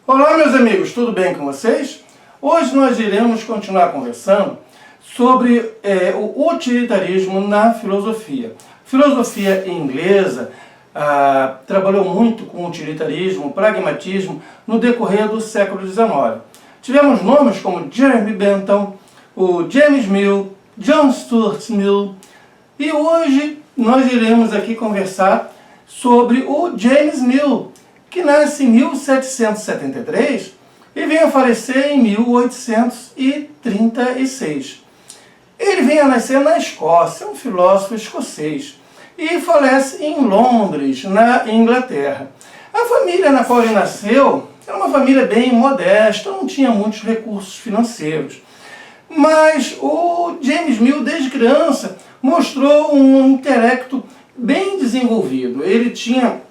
Olá, meus amigos, tudo bem com vocês? Hoje nós iremos continuar conversando sobre o utilitarismo na filosofia. A filosofia inglesa trabalhou muito com utilitarismo, pragmatismo no decorrer do século XIX. Tivemos nomes como Jeremy Bentham, o James Mill, John Stuart Mill, e hoje nós iremos aqui conversar sobre o James Mill, que nasce em 1773 e vem a falecer em 1836. Ele vem a nascer na Escócia, um filósofo escocês, e falece em Londres, na Inglaterra. A família na qual ele nasceu era uma família bem modesta, não tinha muitos recursos financeiros. Mas o James Mill, desde criança, mostrou um intelecto bem desenvolvido. Ele tinha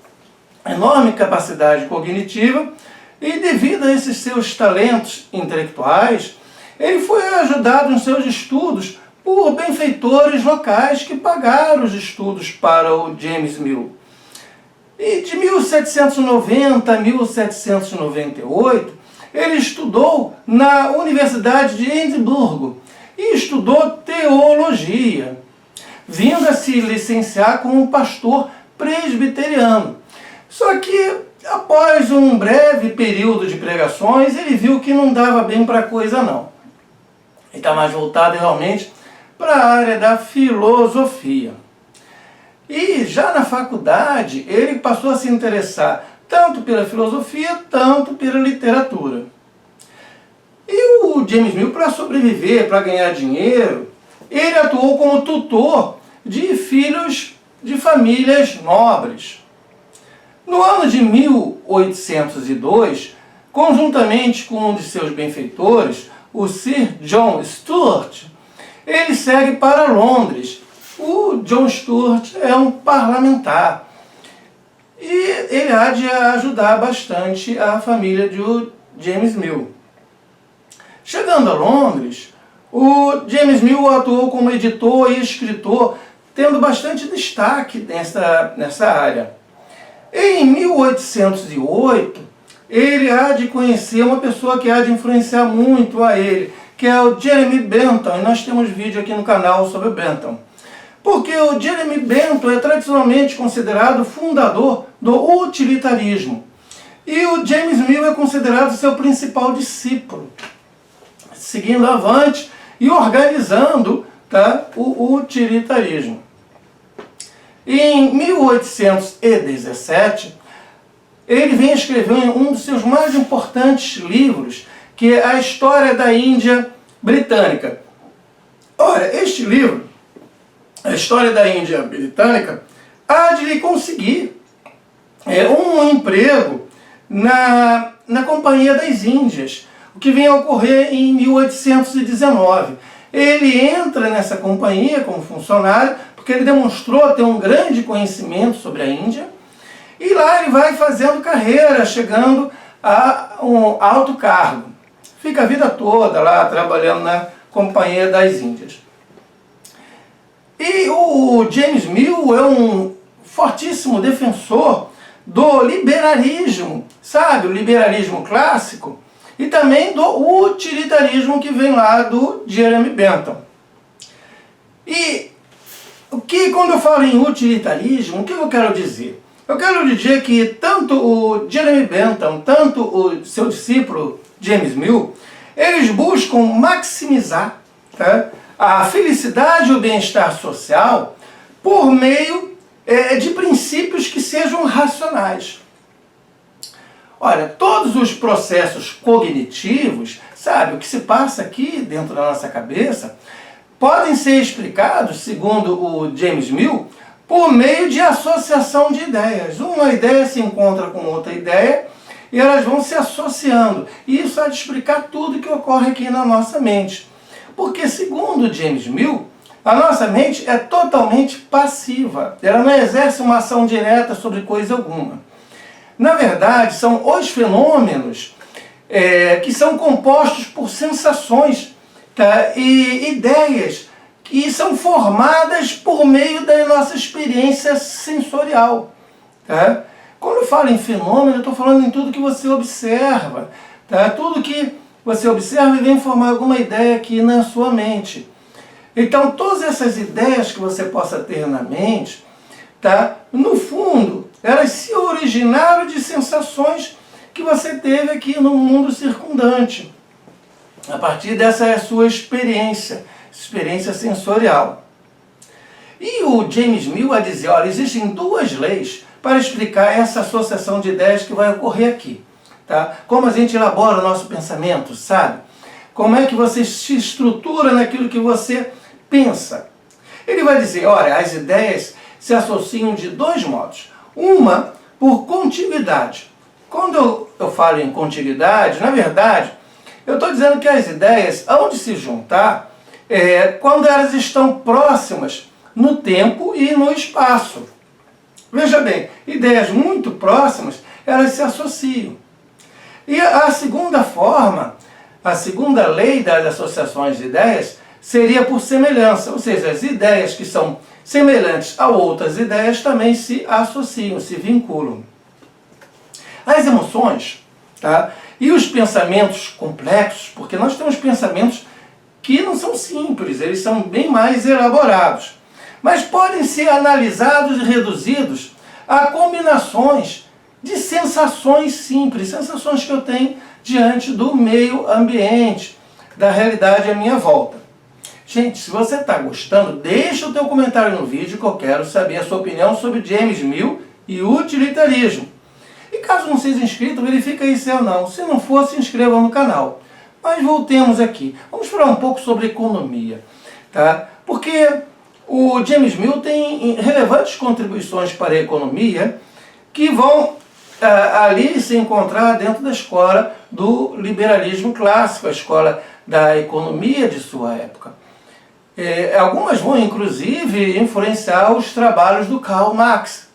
enorme capacidade cognitiva e, devido a esses seus talentos intelectuais, ele foi ajudado em seus estudos por benfeitores locais que pagaram os estudos para o James Mill. E de 1790 a 1798, ele estudou na Universidade de Edimburgo e estudou teologia, vindo a se licenciar como pastor presbiteriano. Só que, após um breve período de pregações, ele viu que não dava bem para a coisa não. Ele está mais voltado realmente para a área da filosofia. E já na faculdade, ele passou a se interessar tanto pela filosofia, tanto pela literatura. E o James Mill, para sobreviver, para ganhar dinheiro, ele atuou como tutor de filhos de famílias nobres. No ano de 1802, conjuntamente com um de seus benfeitores, o Sir John Stuart, ele segue para Londres. O John Stuart é um parlamentar e ele há de ajudar bastante a família de James Mill. Chegando a Londres, o James Mill atuou como editor e escritor, tendo bastante destaque nessa área. Em 1808, ele há de conhecer uma pessoa que há de influenciar muito a ele, que é o Jeremy Bentham, e nós temos vídeo aqui no canal sobre o Bentham. Porque o Jeremy Bentham é tradicionalmente considerado o fundador do utilitarismo. E o James Mill é considerado seu principal discípulo, seguindo avante e organizando o utilitarismo. Em 1817, ele vem escrever um dos seus mais importantes livros, que é a História da Índia Britânica. Ora, este livro, a História da Índia Britânica, há de lhe conseguir um emprego na Companhia das Índias, o que vem a ocorrer em 1819. Ele entra nessa companhia como funcionário, porque ele demonstrou ter um grande conhecimento sobre a Índia, e lá ele vai fazendo carreira, chegando a um alto cargo. Fica a vida toda lá trabalhando na Companhia das Índias. E o James Mill é um fortíssimo defensor do liberalismo, sabe? O liberalismo clássico, e também do utilitarismo que vem lá do Jeremy Bentham. E quando eu falo em utilitarismo, o que eu quero dizer? Eu quero dizer que tanto o Jeremy Bentham, tanto o seu discípulo James Mill, eles buscam maximizar a felicidade e o bem-estar social por meio de princípios que sejam racionais. Olha, todos os processos cognitivos, sabe, o que se passa aqui dentro da nossa cabeça, podem ser explicados, segundo o James Mill, por meio de associação de ideias. Uma ideia se encontra com outra ideia e elas vão se associando. E isso há de explicar tudo que ocorre aqui na nossa mente. Porque, segundo James Mill, a nossa mente é totalmente passiva. Ela não exerce uma ação direta sobre coisa alguma. Na verdade, são os fenômenos que são compostos por sensações e ideias que são formadas por meio da nossa experiência sensorial. Quando eu falo em fenômeno, eu estou falando em tudo que você observa, tá? Tudo que você observa e vem formar alguma ideia aqui na sua mente. Então, todas essas ideias que você possa ter na mente, tá? No fundo, elas se originaram de sensações que você teve aqui no mundo circundante, a partir dessa sua experiência sensorial. E o James Mill vai dizer, olha, existem duas leis para explicar essa associação de ideias que vai ocorrer aqui. Tá? Como a gente elabora o nosso pensamento, sabe? Como é que você se estrutura naquilo que você pensa. Ele vai dizer, olha, as ideias se associam de dois modos. Uma, por contiguidade. Quando eu falo em contiguidade, na verdade, eu estou dizendo que as ideias hão de se juntar quando elas estão próximas no tempo e no espaço. Veja bem, ideias muito próximas, elas se associam. E a segunda forma, a segunda lei das associações de ideias, seria por semelhança, ou seja, as ideias que são semelhantes a outras ideias também se associam, se vinculam. As emoções, tá? E os pensamentos complexos, porque nós temos pensamentos que não são simples, eles são bem mais elaborados, mas podem ser analisados e reduzidos a combinações de sensações simples, sensações que eu tenho diante do meio ambiente, da realidade à minha volta. Gente, se você está gostando, deixa o teu comentário no vídeo que eu quero saber a sua opinião sobre James Mill e o utilitarismo. E caso não seja inscrito, verifica aí se é ou não. Se não for, se inscreva no canal. Mas voltemos aqui. Vamos falar um pouco sobre economia, tá? Porque o James Mill tem relevantes contribuições para a economia que vão ali se encontrar dentro da escola do liberalismo clássico, a escola da economia de sua época. Algumas vão, inclusive, influenciar os trabalhos do Karl Marx.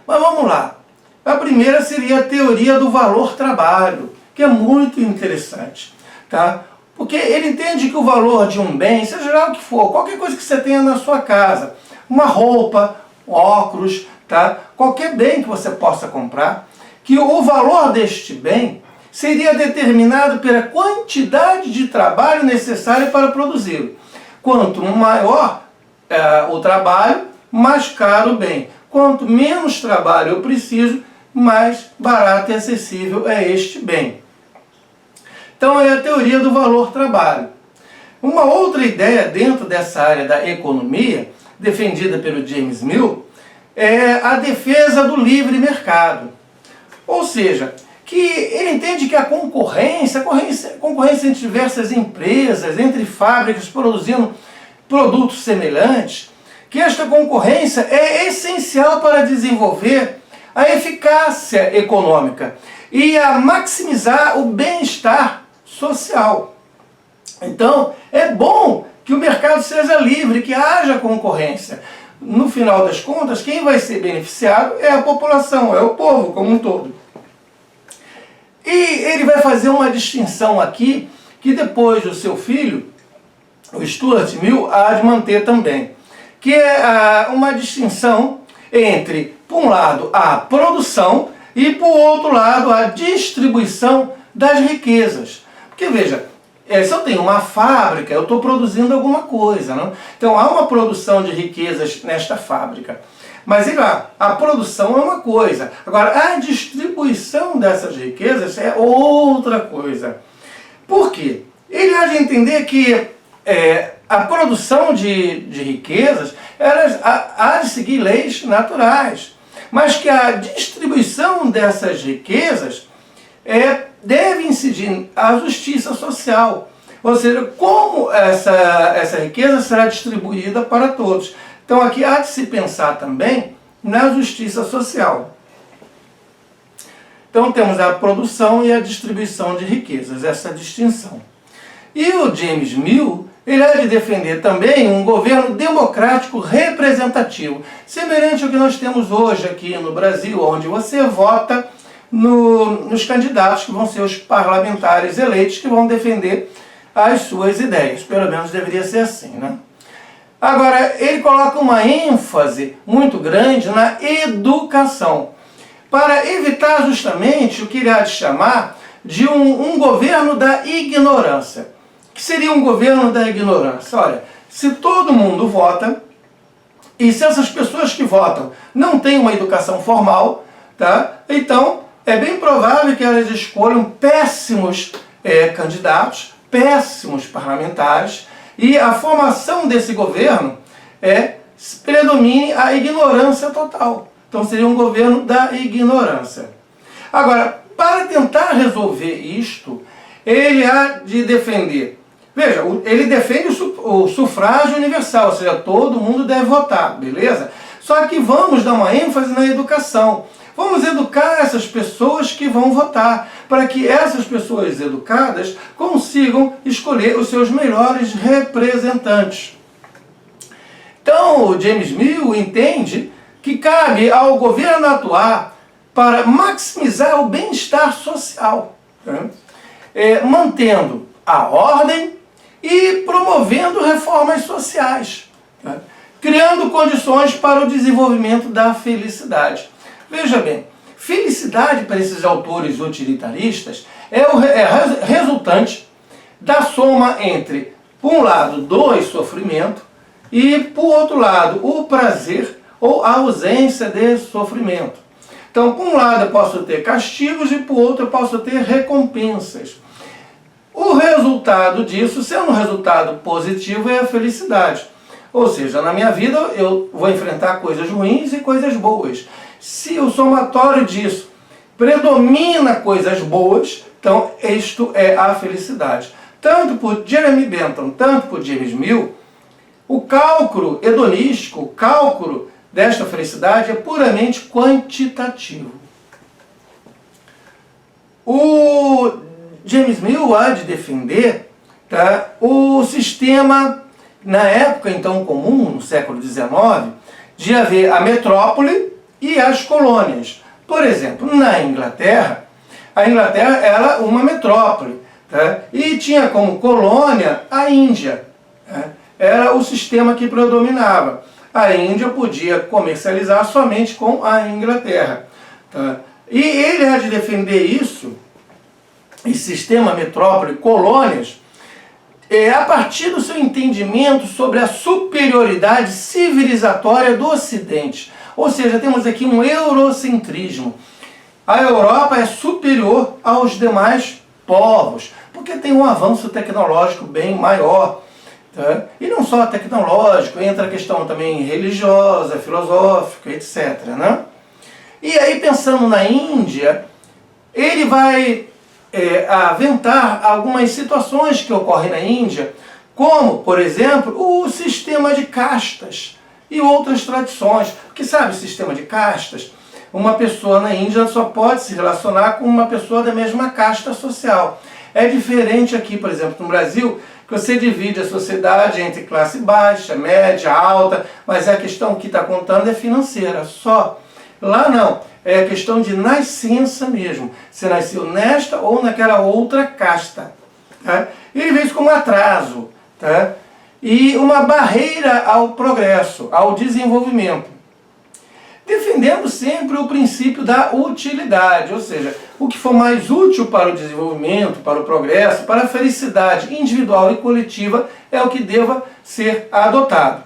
Mas vamos lá. A primeira seria a teoria do valor-trabalho, que é muito interessante, tá? Porque ele entende que o valor de um bem, seja lá o que for, qualquer coisa que você tenha na sua casa, uma roupa, óculos, tá? Qualquer bem que você possa comprar, que o valor deste bem seria determinado pela quantidade de trabalho necessária para produzi-lo. Quanto maior o trabalho, mais caro o bem. Quanto menos trabalho eu preciso, mais barato e acessível é este bem. Então é a teoria do valor-trabalho. Uma outra ideia dentro dessa área da economia, defendida pelo James Mill, é a defesa do livre mercado. Ou seja, que ele entende que a concorrência entre diversas empresas, entre fábricas produzindo produtos semelhantes, que esta concorrência é essencial para desenvolver a eficácia econômica e a maximizar o bem-estar social. Então, é bom que o mercado seja livre, que haja concorrência. No final das contas, quem vai ser beneficiado é a população, é o povo como um todo. E ele vai fazer uma distinção aqui, que depois o seu filho, o Stuart Mill, há de manter também, que é uma distinção entre, por um lado, a produção e, por outro lado, a distribuição das riquezas. Porque, veja, se eu tenho uma fábrica, eu estou produzindo alguma coisa, não? Então, há uma produção de riquezas nesta fábrica. Mas a produção é uma coisa. Agora, a distribuição dessas riquezas é outra coisa. Por quê? Ele há de entender que a produção de riquezas há de seguir leis naturais, mas que a distribuição dessas riquezas deve incidir a justiça social. Ou seja, como essa riqueza será distribuída para todos. Então aqui há de se pensar também na justiça social. Então temos a produção e a distribuição de riquezas, essa distinção. E o James Mill, ele há de defender também um governo democrático representativo, semelhante ao que nós temos hoje aqui no Brasil, onde você vota nos candidatos que vão ser os parlamentares eleitos que vão defender as suas ideias. Pelo menos deveria ser assim, né? Agora, ele coloca uma ênfase muito grande na educação. para evitar justamente o que ele há de chamar de um governo da ignorância. O que seria um governo da ignorância? Olha, se todo mundo vota, e se essas pessoas que votam não têm uma educação formal, tá? Então é bem provável que elas escolham péssimos candidatos, péssimos parlamentares, e a formação desse governo predomine a ignorância total. Então seria um governo da ignorância. Agora, para tentar resolver isto, ele há de defender. Veja, ele defende o sufrágio universal, ou seja, todo mundo deve votar, beleza? Só que vamos dar uma ênfase na educação. Vamos educar essas pessoas que vão votar, para que essas pessoas educadas consigam escolher os seus melhores representantes. Então, o James Mill entende que cabe ao governo atuar para maximizar o bem-estar social, né? Mantendo a ordem e promovendo reformas sociais, né? Criando condições para o desenvolvimento da felicidade. Veja bem, felicidade para esses autores utilitaristas é resultante da soma entre, por um lado, do sofrimento e, por outro lado, o prazer ou a ausência de sofrimento. Então, por um lado eu posso ter castigos e por outro eu posso ter recompensas. O resultado disso, sendo um resultado positivo, é a felicidade. Ou seja, na minha vida eu vou enfrentar coisas ruins e coisas boas. Se o somatório disso predomina coisas boas, então isto é a felicidade. Tanto por Jeremy Bentham, tanto por James Mill, o cálculo hedonístico, o cálculo desta felicidade é puramente quantitativo. O James Mill há de defender, tá, o sistema, na época então comum, no século XIX, de haver a metrópole e as colônias. Por exemplo, na Inglaterra, a Inglaterra era uma metrópole, tá, e tinha como colônia a Índia, tá, era o sistema que predominava. A Índia podia comercializar somente com a Inglaterra, tá? E ele há de defender isso, esse sistema metrópole, colônias, a partir do seu entendimento sobre a superioridade civilizatória do Ocidente. Ou seja, temos aqui um eurocentrismo. A Europa é superior aos demais povos, porque tem um avanço tecnológico bem maior. Tá? E não só tecnológico, entra a questão também religiosa, filosófica, etc. Né? E aí, pensando na Índia, ele vai aventar algumas situações que ocorrem na Índia, como, por exemplo, o sistema de castas e outras tradições. Porque sabe, o sistema de castas, uma pessoa na Índia só pode se relacionar com uma pessoa da mesma casta social. É diferente aqui, por exemplo, no Brasil, que você divide a sociedade entre classe baixa, média, alta, mas a questão que está contando é financeira só. Lá não, é questão de nascença mesmo. Você nasceu nesta ou naquela outra casta. Tá? Ele vê isso como um atraso, tá? E uma barreira ao progresso, ao desenvolvimento. Defendendo sempre o princípio da utilidade, ou seja, o que for mais útil para o desenvolvimento, para o progresso, para a felicidade individual e coletiva é o que deva ser adotado.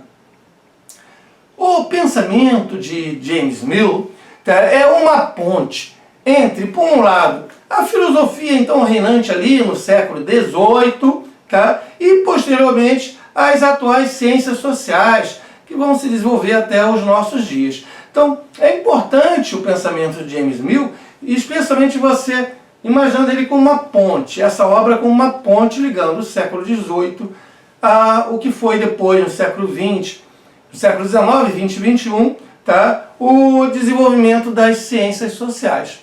O pensamento de James Mill, tá, é uma ponte entre, por um lado, a filosofia então reinante ali no século XVIII, tá, e posteriormente as atuais ciências sociais que vão se desenvolver até os nossos dias. Então, é importante o pensamento de James Mill, especialmente você imaginando ele como uma ponte, essa obra como uma ponte ligando o século XVIII a o que foi depois, no século XX, no século XIX, XX e XXI, tá? O desenvolvimento das ciências sociais.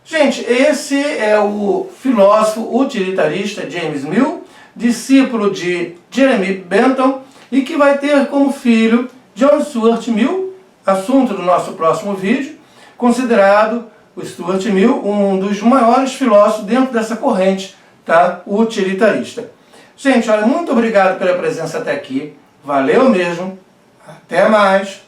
Gente, esse é o filósofo utilitarista James Mill, discípulo de Jeremy Bentham, e que vai ter como filho John Stuart Mill, assunto do nosso próximo vídeo, considerado o Stuart Mill um dos maiores filósofos dentro dessa corrente, tá, utilitarista. Gente, olha, muito obrigado pela presença até aqui, valeu mesmo, até mais!